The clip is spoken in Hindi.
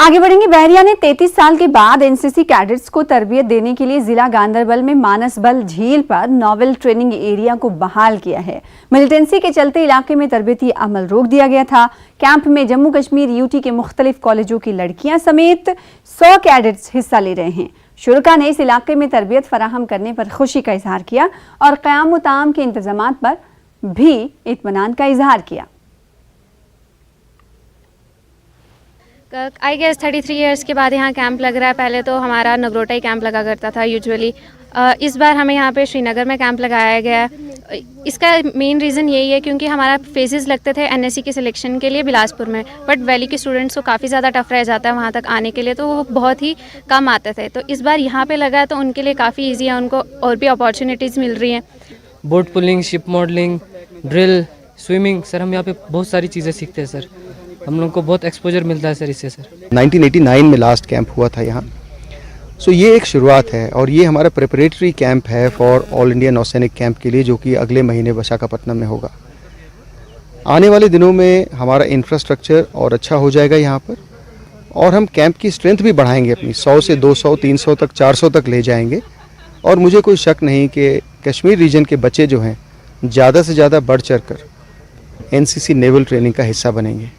आगे बढ़ेंगे। बहरिया ने 33 साल के बाद एनसीसी कैडेट्स को तरबियत देने के लिए जिला गांधरबल में मानसबल झील पर नॉवल ट्रेनिंग एरिया को बहाल किया है। मिलिटेंसी के चलते इलाके में तरबियती अमल रोक दिया गया था। कैंप में जम्मू कश्मीर यूटी के मुख्तलिफ कॉलेजों की लड़कियां समेत 100 कैडेट्स हिस्सा ले रहे हैं। शुरका ने इस इलाके में तरबियत फराहम करने पर खुशी का इजहार किया और क़याम ताम के इंतजामात पर भी इत्मीनान का इजहार किया। आई गेस 33 इयर्स के बाद यहाँ कैंप लग रहा है। पहले तो हमारा नगरोटा ही कैंप लगा करता था यूजुअली। इस बार हमें यहाँ पे श्रीनगर में कैंप लगाया गया है। इसका मेन रीज़न यही है क्योंकि हमारा फेजेस लगते थे एनएससी के सिलेक्शन के लिए बिलासपुर में, बट वैली के स्टूडेंट्स को काफ़ी ज़्यादा टफ रह जाता है वहाँ तक आने के लिए, तो वो बहुत ही कम आते थे। तो इस बार यहाँ पे लगा है तो उनके लिए काफ़ी ईजी है, उनको और भी अपॉर्चुनिटीज़ मिल रही हैं। Boat pulling, ship modelling, drill, swimming, sir हम यहाँ पे बहुत सारी चीज़ें सीखते हैं सर। हम लोग को बहुत एक्सपोजर मिलता है सर इससे सर। 1989 में लास्ट कैंप हुआ था यहाँ। सो ये एक शुरुआत है और ये हमारा प्रिपरेटरी कैंप है फॉर ऑल इंडिया नौसैनिक कैंप के लिए, जो कि अगले महीने विशाखापट्टनम में होगा। आने वाले दिनों में हमारा इंफ्रास्ट्रक्चर और अच्छा हो जाएगा यहाँ पर, और हम कैंप की स्ट्रेंथ भी बढ़ाएंगे अपनी 100 से 200, 300 तक, 400 तक ले जाएंगे। और मुझे कोई शक नहीं कि कश्मीर रीजन के बच्चे जो हैं ज़्यादा से ज़्यादा बढ़ चढ़ कर एनसीसी नेवल ट्रेनिंग का हिस्सा बनेंगे।